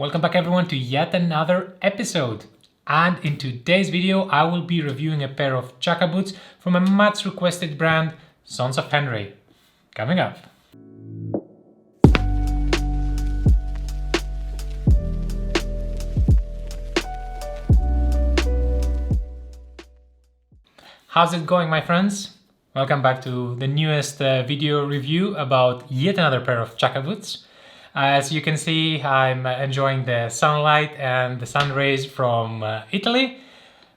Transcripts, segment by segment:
Welcome back everyone to yet another episode. And in today's video I will be reviewing a pair of Chukka Boots from a much requested brand, Sons of Henrey. Coming up. How's it going, my friends? Welcome back to the newest video review about yet another pair of Chukka Boots. As you can see, I'm enjoying the sunlight and the sun rays from Italy,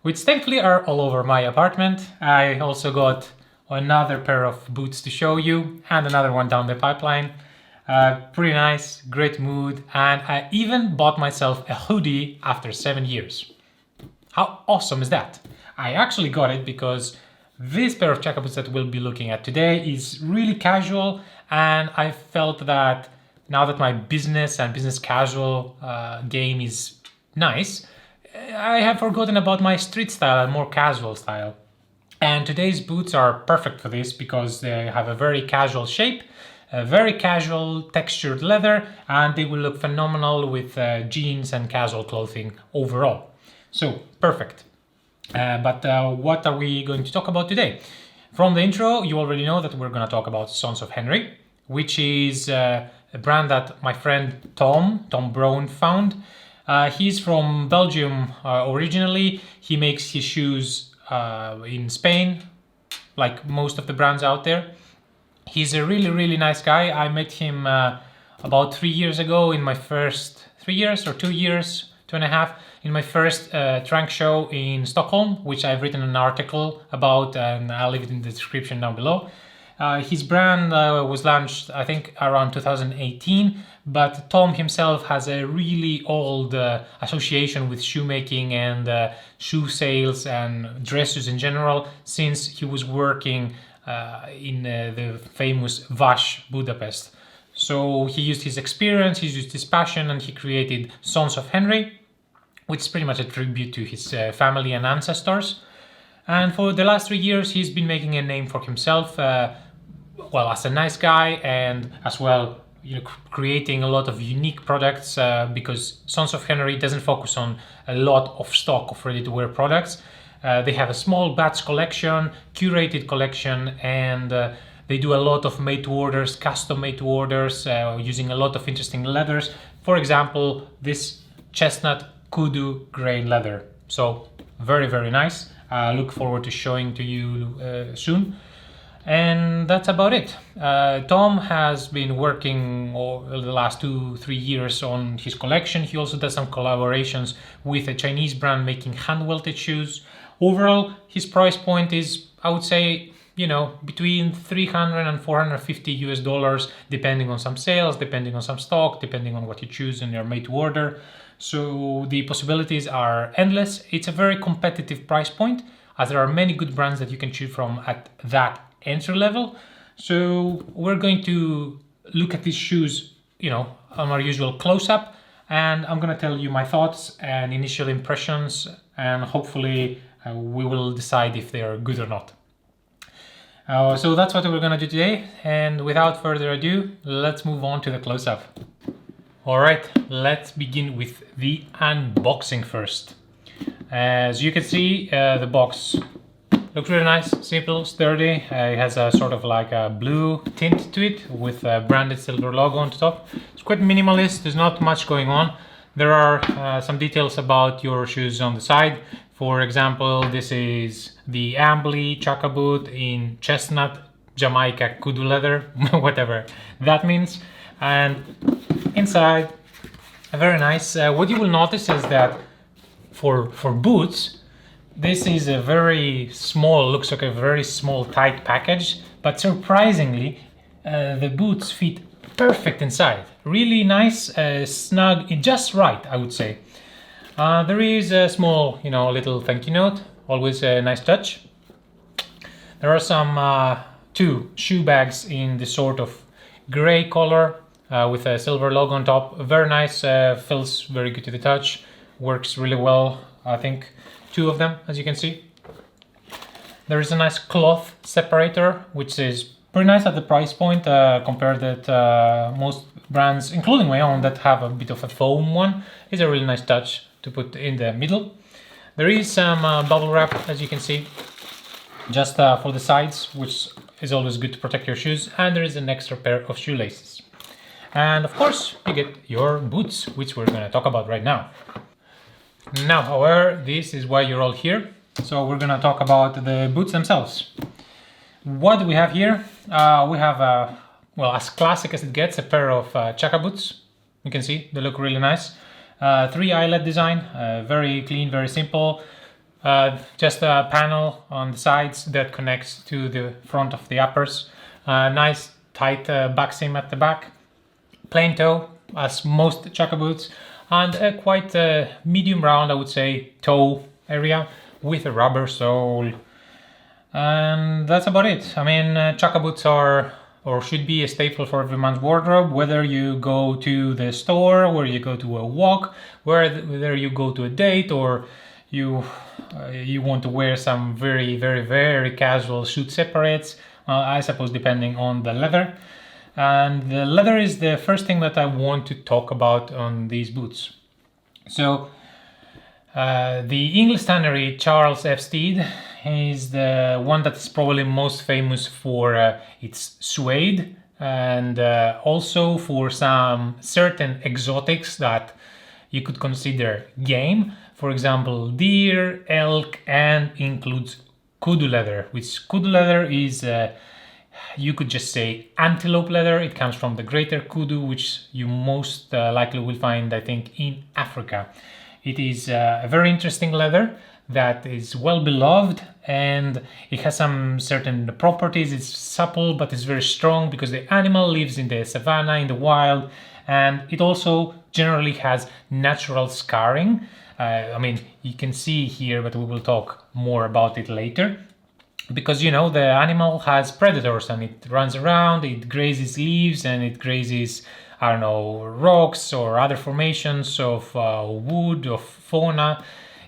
which thankfully are all over my apartment. I also got another pair of boots to show you and another one down the pipeline. Pretty nice, great mood, and I even bought myself a hoodie after 7 years. How awesome is that? I actually got it because this pair of Chukka Boots that we'll be looking at today is really casual, and I felt that now that my business and business casual game is nice, I have forgotten about my street style and more casual style. And today's boots are perfect for this because they have a very casual shape, a very casual textured leather, and they will look phenomenal with jeans and casual clothing overall. So, perfect. But what are we going to talk about today? From the intro, you already know that we're going to talk about Sons of Henrey, which is a brand that my friend Tom Brone found. He's from Belgium originally. He makes his shoes in Spain, like most of the brands out there. He's a really nice guy. I met him about 3 years ago in my first 3 years or 2 years, 2.5, in my first trunk show in Stockholm, which I've written an article about, and I'll leave it in the description down below. His brand was launched, I think, around 2018, but Tom himself has a really old association with shoemaking and shoe sales and dresses in general, since he was working in the famous Vass Budapest. So he used his experience, he used his passion, and he created Sons of Henrey, which is pretty much a tribute to his family and ancestors. And for the last 3 years, he's been making a name for himself, well, as a nice guy, and as well, creating a lot of unique products, because Sons of Henrey doesn't focus on a lot of stock of ready-to-wear products. They have a small batch collection, curated collection, and they do a lot of made-to-orders, custom made-to-orders, using a lot of interesting leathers. For example, this Chestnut Kudu grain leather. So very nice. Look forward to showing to you soon. And that's about it. Tom has been working over the last 2-3 years on his collection. He also does some collaborations with a Chinese brand making hand-welted shoes. Overall, his price point is, I would say, between $300 and $450 depending on some sales, depending on some stock, depending on what you choose and you're made to order. So the possibilities are endless. It's a very competitive price point, as there are many good brands that you can choose from at that entry level. So we're going to look at these shoes, on our usual close-up, and I'm going to tell you my thoughts and initial impressions, and hopefully we will decide if they are good or not. So that's what we're going to do today, and without further ado, let's move on to the close-up. Alright, let's begin with the unboxing first. As you can see, the box looks really nice, simple, sturdy. It has a sort of like a blue tint to it with a branded silver logo on the top. It's quite minimalist, there's not much going on. There are some details about your shoes on the side. For example, this is the Ambly Chukka boot in Chestnut Jamaica Kudu leather, whatever that means. And inside, very nice. What you will notice is that for boots, this is a very small, looks like a very small tight package, but surprisingly the boots fit perfect inside. Really nice, snug, just right, I would say. There is a small, little thank you note, always a nice touch. There are some 2 shoe bags in the sort of gray color with a silver logo on top. Very nice, feels very good to the touch, works really well, I think. 2 of them, as you can see. There is a nice cloth separator, which is Pretty nice at the price point compared that most brands, including my own, that have a bit of a foam one. It's a really nice touch to put in the middle. There is some bubble wrap, as you can see, just for the sides, which is always good to protect your shoes. And there is an extra pair of shoelaces. And of course, you get your boots, which we're going to talk about right now. Now, however, this is why you're all here. So we're going to talk about the boots themselves. What do we have here? We have, well, as classic as it gets, a pair of Chukka Boots. You can see they look really nice. 3 eyelet design, very clean, very simple. Just a panel on the sides that connects to the front of the uppers. Nice tight back seam at the back. Plain toe, as most Chukka Boots, and a quite medium round, I would say, toe area with a rubber sole. And that's about it. I mean, Chukka Boots are, or should be, a staple for every man's wardrobe, whether you go to the store, whether you go to a walk, whether you go to a date, or you want to wear some very, very, very casual shoe separates, I suppose, depending on the leather. And the leather is the first thing that I want to talk about on these boots. So the English tannery Charles F. Stead is the one that's probably most famous for its suede, and also for some certain exotics that you could consider game. For example, deer, elk, and includes kudu leather, which kudu leather is you could just say antelope leather. It comes from the greater kudu, which you most likely will find, I think, in Africa. It is a very interesting leather that is well beloved, and it has some certain properties. It's supple, but it's very strong because the animal lives in the savannah, in the wild, and it also generally has natural scarring. I mean, you can see here, but we will talk more about it later. Because, you know, the animal has predators and it runs around, it grazes leaves, and it grazes, I don't know, rocks or other formations of wood, of fauna.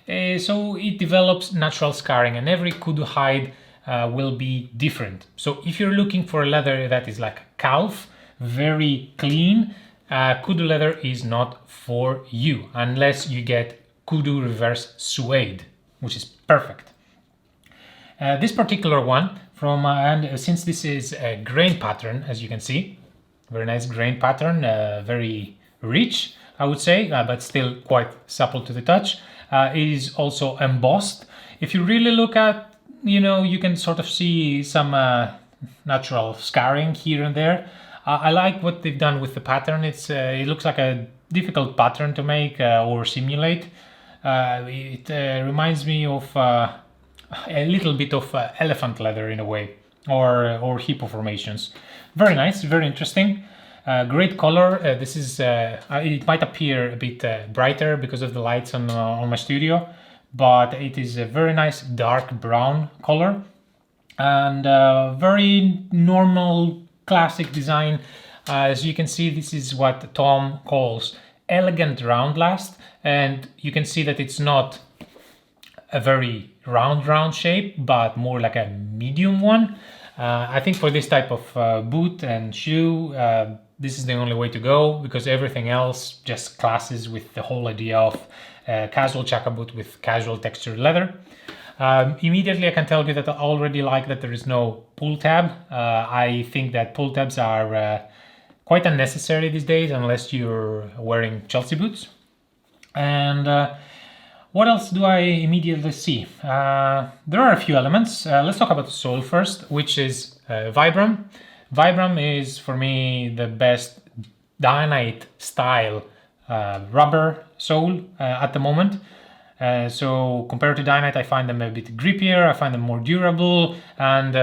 So it develops natural scarring, and every kudu hide will be different. So if you're looking for a leather that is like a calf, very clean, kudu leather is not for you unless you get kudu reverse suede, which is perfect. This particular one from and since this is a grain pattern, as you can see, very nice grain pattern, very rich, I would say, but still quite supple to the touch. It is also embossed. If you really look at, you know, you can sort of see some natural scarring here and there. I like what they've done with the pattern. It looks like a difficult pattern to make or simulate. It reminds me of a little bit of elephant leather in a way, or hippo formations. Very nice, very interesting. Great color. This is it might appear a bit brighter because of the lights on my studio, but it is a very nice dark brown color, and very normal classic design. As you can see, this is what Tom calls elegant round last, and you can see that it's not a very round shape, but more like a medium one. I think for this type of boot and shoe, this is the only way to go, because everything else just clashes with the whole idea of casual Chukka boot with casual textured leather. Immediately I can tell you that I already like that there is no pull tab. I think that pull tabs are quite unnecessary these days unless you're wearing Chelsea boots. And what else do I immediately see? There are a few elements. Let's talk about the sole first, which is Vibram. Vibram is, for me, the best Dynite style rubber sole at the moment. So compared to Dynite, I find them a bit grippier, I find them more durable, and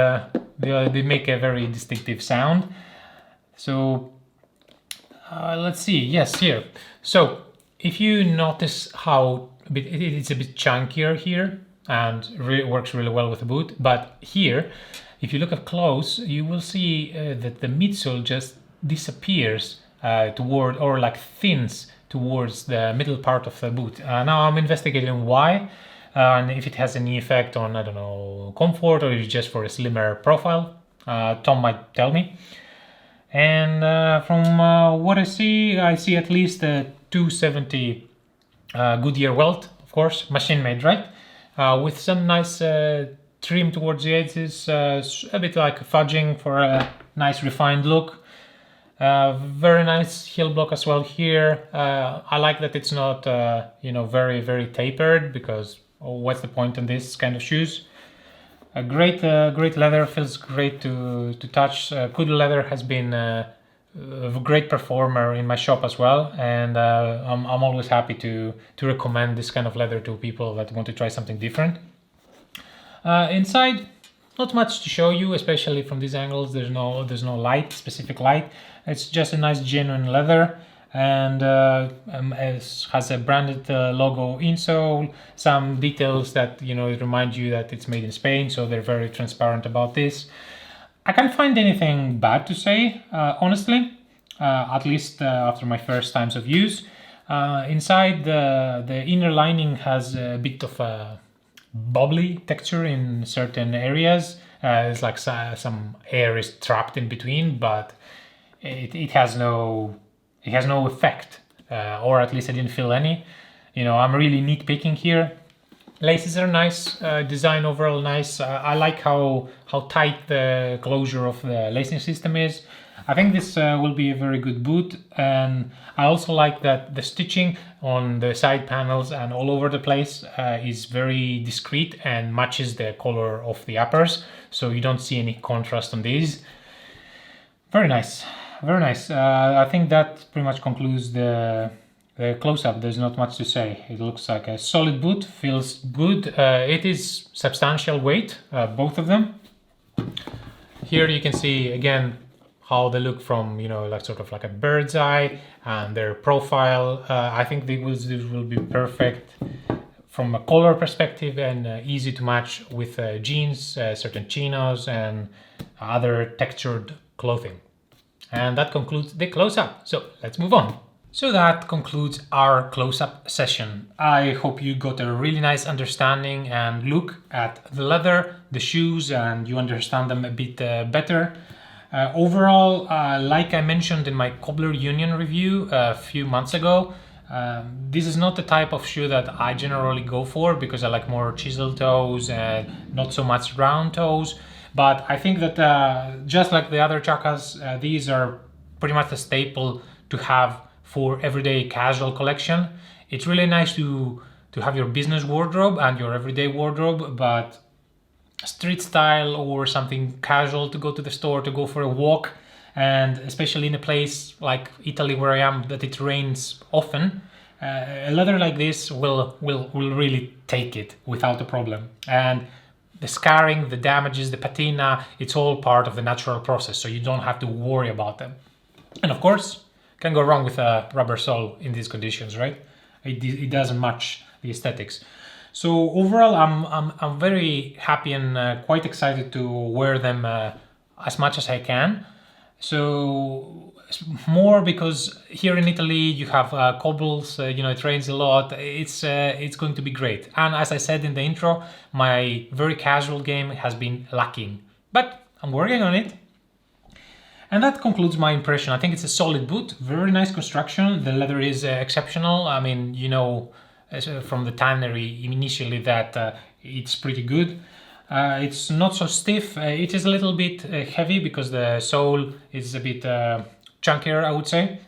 they make a very distinctive sound. So let's see, yes, here. So if you notice how it's a bit chunkier here and works really well with the boot, but here, if you look up close, you will see that the midsole just disappears toward, or like thins towards the middle part of the boot. Now I'm investigating why, and if it has any effect on, I don't know, comfort, or if it's just for a slimmer profile. Tom might tell me. And from what I see at least a 270 Goodyear welt, of course, machine made, right? With some nice trim towards the edges, a bit like fudging for a nice refined look. Very nice heel block as well here. I like that it's not, very tapered, because what's the point in this kind of shoes? A great leather, feels great to touch. Kudu leather has been a great performer in my shop as well, and I'm always happy to recommend this kind of leather to people that want to try something different. Inside, not much to show you, especially from these angles. There's no specific light. It's just a nice genuine leather, and it has a branded logo insole, some details that remind you that it's made in Spain, so they're very transparent about this. I can't find anything bad to say, honestly, at least after my first times of use. Inside, the inner lining has a bit of a bubbly texture in certain areas. It's like some air is trapped in between, but it has no effect, or at least I didn't feel any. I'm really nitpicking here. Laces are nice, design overall nice. I like how tight the closure of the lacing system is. I think this will be a very good boot, and I also like that the stitching on the side panels and all over the place is very discreet and matches the color of the uppers, so you don't see any contrast on these. Very nice, very nice. I think that pretty much concludes the close-up. There's not much to say. It looks like a solid boot, feels good. It is substantial weight, both of them. Here you can see again how they look from, like sort of like a bird's eye, and their profile. I think these will be perfect from a color perspective, and easy to match with jeans, certain chinos, and other textured clothing. And that concludes the close-up. So let's move on. So that concludes our close-up session. I hope you got a really nice understanding and look at the leather, the shoes, and you understand them a bit better. Overall, like I mentioned in my Cobbler Union review a few months ago, this is not the type of shoe that I generally go for, because I like more chisel toes and not so much round toes. But I think that just like the other Chukkas, these are pretty much a staple to have for everyday casual collection. It's really nice to have your business wardrobe and your everyday wardrobe, but street style or something casual to go to the store, to go for a walk, and especially in a place like Italy where I am, that it rains often, a leather like this will really take it without a problem. And the scarring, the damages, the patina, it's all part of the natural process, so you don't have to worry about them. And of course, can go wrong with a rubber sole in these conditions, right? It doesn't match the aesthetics. So overall, I'm very happy and quite excited to wear them as much as I can. So more because here in Italy you have cobbles, it rains a lot. It's going to be great. And as I said in the intro, my very casual game has been lacking, but I'm working on it. And that concludes my impression. I think it's a solid boot, very nice construction. The leather is exceptional. I mean, from the tannery initially that it's pretty good. It's not so stiff. It is a little bit heavy because the sole is a bit chunkier, I would say.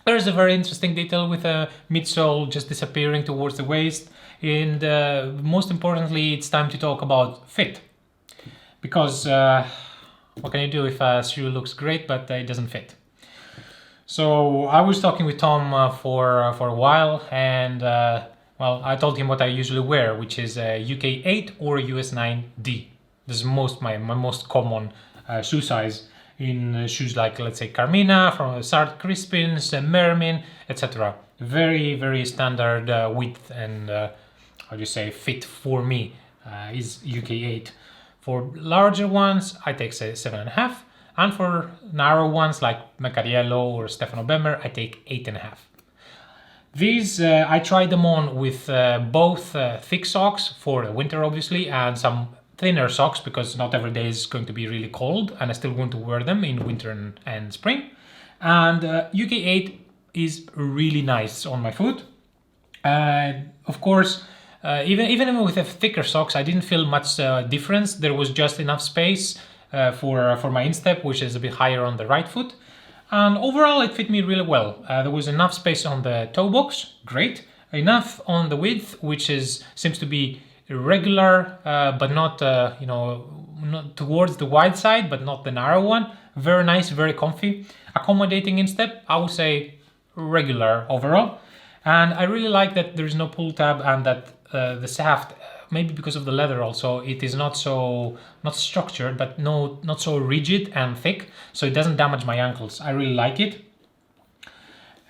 There is a very interesting detail with a midsole just disappearing towards the waist. And most importantly, it's time to talk about fit. Because what can you do if a shoe looks great but it doesn't fit? So I was talking with Tom for a while, and I told him what I usually wear, which is a UK 8 or a US 9D. This is my most common shoe size in shoes like, let's say, Carmina, from Sart Crispins, Mermin, etc. Very, very standard width and fit for me is UK 8. For larger ones, I take, say, 7.5, and for narrow ones like Macariello or Stefano Bemmer, I take 8.5. These, I tried them on with both thick socks for the winter, obviously, and some thinner socks because not every day is going to be really cold and I still want to wear them in winter and spring. And UK8 is really nice on my foot. Of course, even with the thicker socks, I didn't feel much difference. There was just enough space for my instep, which is a bit higher on the right foot. And overall, it fit me really well. There was enough space on the toe box, great. Enough on the width, which seems to be regular, but not not towards the wide side, but not the narrow one. Very nice, very comfy. Accommodating instep, I would say regular overall. And I really like that there is no pull tab and that the shaft, maybe because of the leather also, it is not structured, but not so rigid and thick, so it doesn't damage my ankles. I really like it.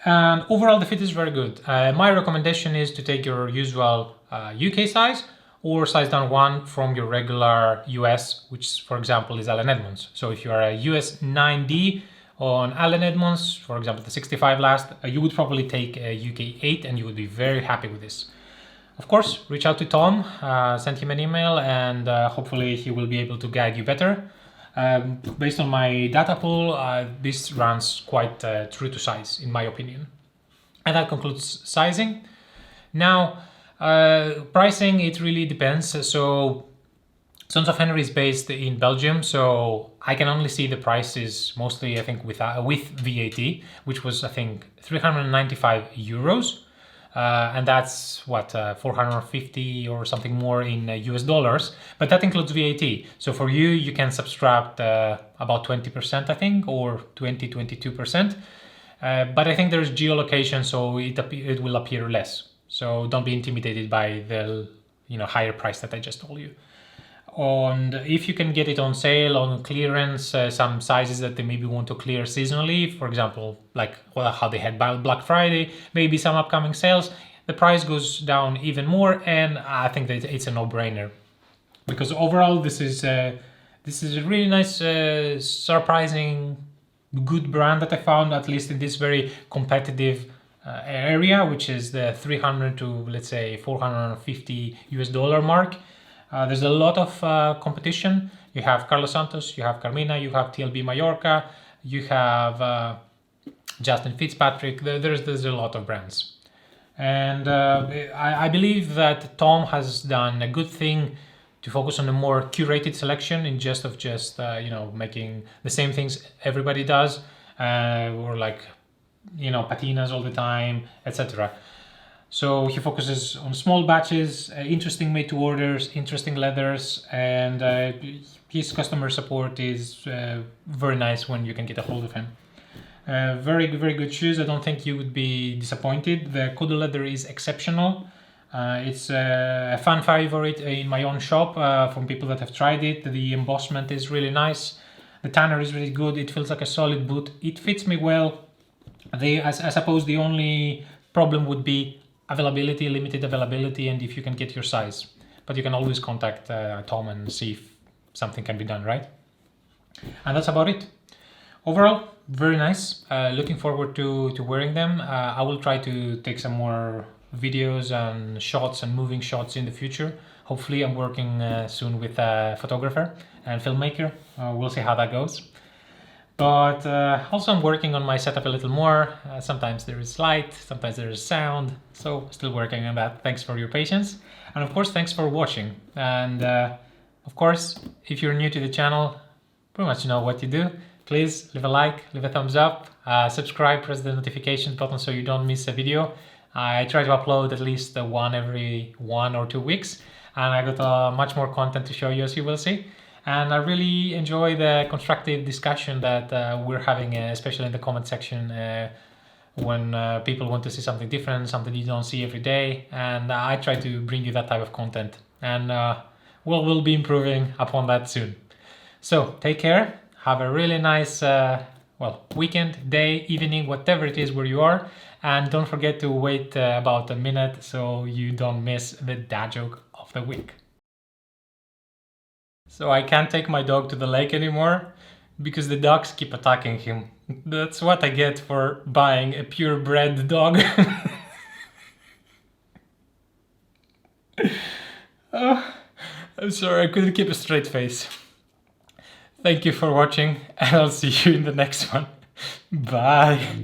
And overall the fit is very good. My recommendation is to take your usual UK size or size down one from your regular US, which for example is Allen Edmonds. So if you are a US 9D on Allen Edmonds, for example the 65 last, you would probably take a UK 8 and you would be very happy with this. Of course, reach out to Tom, send him an email, and hopefully he will be able to guide you better. Based on my data pool, this runs quite true to size, in my opinion. And that concludes sizing. Now, pricing, it really depends. So, Sons of Henrey is based in Belgium, so I can only see the prices mostly, I think, with VAT, which was, I think, 395 euros. And that's what 450 or something more in US dollars, but that includes VAT. So for you, you can subtract about 20%, I think, or 22%. But I think there's geolocation, so it will appear less. So don't be intimidated by the higher price that I just told you. And if you can get it on sale, on clearance, some sizes that they maybe want to clear seasonally, for example, like how they had Black Friday, maybe some upcoming sales, the price goes down even more, and I think that it's a no-brainer. Because overall, this is a really nice, surprising, good brand that I found, at least in this very competitive area, which is the 300 to, let's say, 450 US dollar mark. There's a lot of competition. You have Carlos Santos, you have Carmina, you have TLB Mallorca, you have Justin Fitzpatrick. There's a lot of brands. And I believe that Tom has done a good thing to focus on a more curated selection in just making the same things everybody does, or like patinas all the time, etc. So he focuses on small batches, interesting made to orders, interesting leathers, and his customer support is very nice when you can get a hold of him. Very good shoes. I don't think you would be disappointed. The Kudu leather is exceptional. It's a fan favorite in my own shop from people that have tried it. The embossment is really nice. The tanner is really good. It feels like a solid boot. It fits me well. I suppose the only problem would be availability, limited availability, and if you can get your size. But you can always contact Tom and see if something can be done, right? And that's about it. Overall, very nice. Looking forward to wearing them. I will try to take some more videos and shots and moving shots in the future. Hopefully I'm working soon with a photographer and filmmaker. We'll see how that goes. But also I'm working on my setup a little more. Sometimes there is light, sometimes there is sound. So still working on that. Thanks for your patience. And of course, thanks for watching. And of course, if you're new to the channel, pretty much know what to do. Please leave a like, leave a thumbs up, subscribe, press the notification button so you don't miss a video. I try to upload at least one every 1 or 2 weeks. And I got much more content to show you, as you will see. And I really enjoy the constructive discussion that we're having, especially in the comment section, when people want to see something different, something you don't see every day. And I try to bring you that type of content. And we'll be improving upon that soon. So take care. Have a really nice weekend, day, evening, whatever it is where you are. And don't forget to wait about a minute so you don't miss the dad joke of the week. So I can't take my dog to the lake anymore because the dogs keep attacking him. That's what I get for buying a purebred dog. I'm sorry, I couldn't keep a straight face. Thank you for watching, and I'll see you in the next one. Bye.